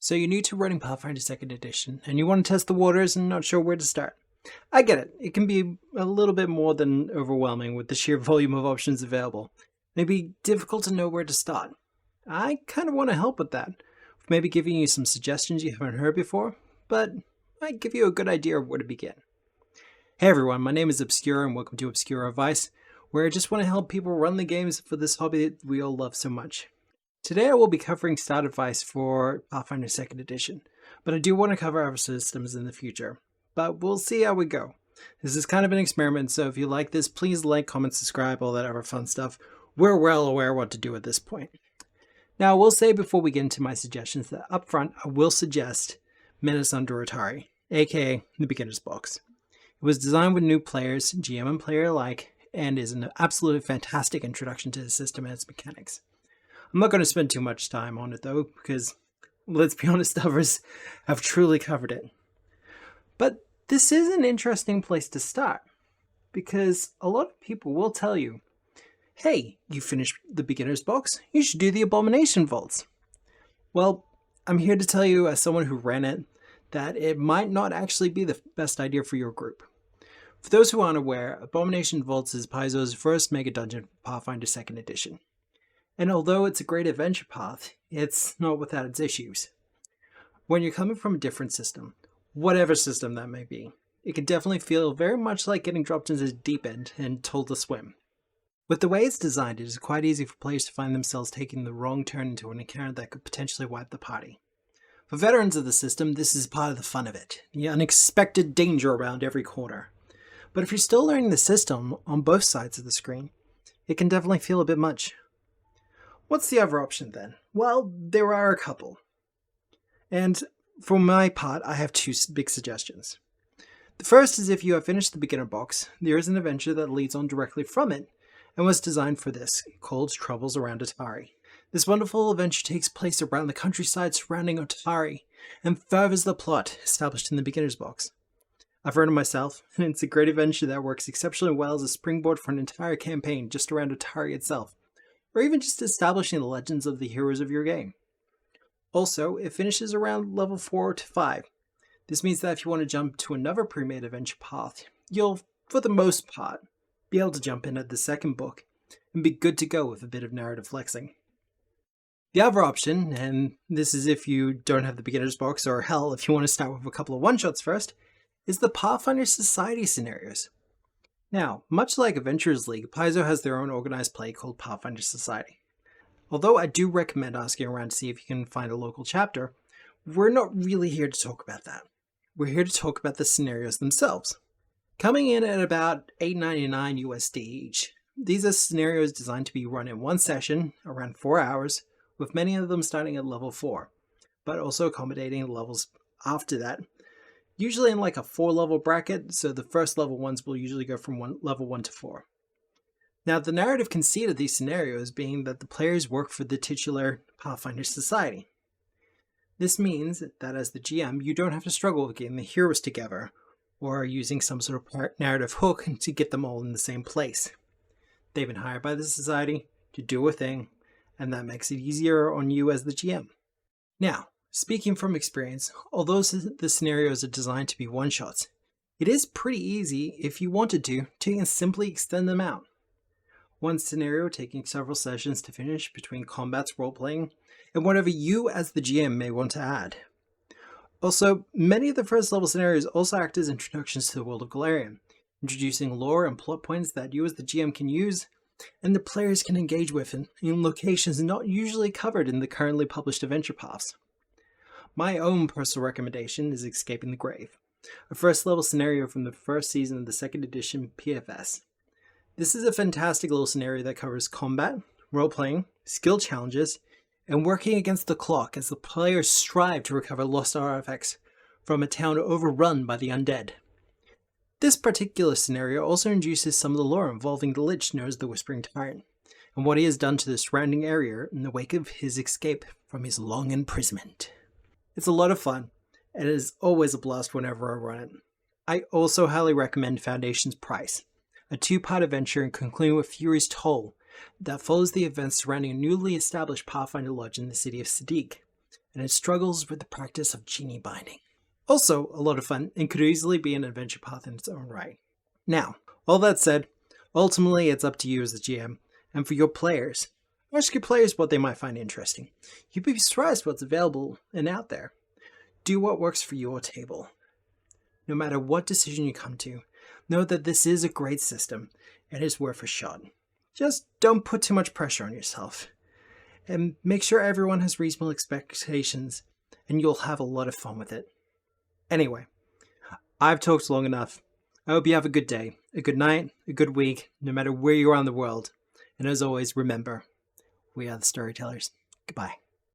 So you're new to running Pathfinder 2nd Edition, and you want to test the waters and not sure where to start. I get it. It can be a little bit more than overwhelming with the sheer volume of options available. It may be difficult to know where to start. I kind of want to help with that, maybe giving you some suggestions you haven't heard before, but might give you a good idea of where to begin. Hey everyone, my name is Obscura and welcome to Obscura Advice, where I just want to help people run the games for this hobby that we all love so much. Today I will be covering start advice for Pathfinder 2nd Edition, but I do want to cover other systems in the future. But we'll see how we go. This is kind of an experiment, so if you like this, please like, comment, subscribe, all that other fun stuff. We're well aware what to do at this point. Now I will say before we get into my suggestions that up front I will suggest Menace Under Atari, aka the Beginner's Box. It was designed with new players, GM and player alike, and is an absolutely fantastic introduction to the system and its mechanics. I'm not going to spend too much time on it though, because let's be honest, others have truly covered it. But this is an interesting place to start, because a lot of people will tell you, hey, you finished the Beginner's Box, you should do the Abomination Vaults. Well, I'm here to tell you as someone who ran it, that it might not actually be the best idea for your group. For those who aren't aware, Abomination Vaults is Paizo's first mega dungeon for Pathfinder 2nd Edition. And although it's a great adventure path, it's not without its issues. When you're coming from a different system, whatever system that may be, it can definitely feel very much like getting dropped into the deep end and told to swim. With the way it's designed, it is quite easy for players to find themselves taking the wrong turn into an encounter that could potentially wipe the party. For veterans of the system, this is part of the fun of it, the unexpected danger around every corner. But if you're still learning the system on both sides of the screen, it can definitely feel a bit much. What's the other option then? Well, there are a couple. And for my part, I have two big suggestions. The first is if you have finished the beginner box, there is an adventure that leads on directly from it and was designed for this, called Troubles Around Atari. This wonderful adventure takes place around the countryside surrounding Atari and furthers the plot established in the beginner's box. I've run it myself, and it's a great adventure that works exceptionally well as a springboard for an entire campaign just around Atari itself, or even just establishing the legends of the heroes of your game. Also, it finishes around level 4 to 5. This means that if you want to jump to another pre-made adventure path, you'll, for the most part, be able to jump in at the second book and be good to go with a bit of narrative flexing. The other option, and this is if you don't have the beginner's box, or hell, if you want to start with a couple of one-shots first, is the Pathfinder Society scenarios. Now, much like Adventurers League, Paizo has their own organized play called Pathfinder Society. Although I do recommend asking around to see if you can find a local chapter, we're not really here to talk about that. We're here to talk about the scenarios themselves. Coming in at about $8.99 USD each, these are scenarios designed to be run in one session, around 4 hours, with many of them starting at level 4, but also accommodating levels after that, usually in like a 4-level bracket, so the first level ones will usually go from level 1 to 4. Now, the narrative conceit of these scenarios being that the players work for the titular Pathfinder Society. This means that as the GM, you don't have to struggle with getting the heroes together, or using some sort of narrative hook to get them all in the same place. They've been hired by the Society to do a thing, and that makes it easier on you as the GM. Now, speaking from experience, although the scenarios are designed to be one-shots, it is pretty easy, if you wanted to simply extend them out. One scenario taking several sessions to finish between combats, role-playing, and whatever you as the GM may want to add. Also, many of the first level scenarios also act as introductions to the world of Golarion, introducing lore and plot points that you as the GM can use, and the players can engage with in locations not usually covered in the currently published adventure paths. My own personal recommendation is Escaping the Grave, a first level scenario from the first season of the 2nd edition PFS. This is a fantastic little scenario that covers combat, role-playing, skill challenges, and working against the clock as the players strive to recover lost artifacts from a town overrun by the undead. This particular scenario also introduces some of the lore involving the Lich known as the Whispering Tyrant, and what he has done to the surrounding area in the wake of his escape from his long imprisonment. It's a lot of fun, and it is always a blast whenever I run it. I also highly recommend Foundation's Price, a 2-part adventure concluding with Fury's Toll that follows the events surrounding a newly established Pathfinder Lodge in the city of Sadiq, and it struggles with the practice of genie binding. Also, a lot of fun, and could easily be an adventure path in its own right. Now, all that said, ultimately it's up to you as the GM, and for your players. Ask your players what they might find interesting. You'd be surprised what's available and out there. Do what works for your table. No matter what decision you come to, know that this is a great system and is worth a shot. Just don't put too much pressure on yourself. And make sure everyone has reasonable expectations, and you'll have a lot of fun with it. Anyway, I've talked long enough. I hope you have a good day, a good night, a good week, no matter where you are in the world. And as always, remember, we are the storytellers. Goodbye.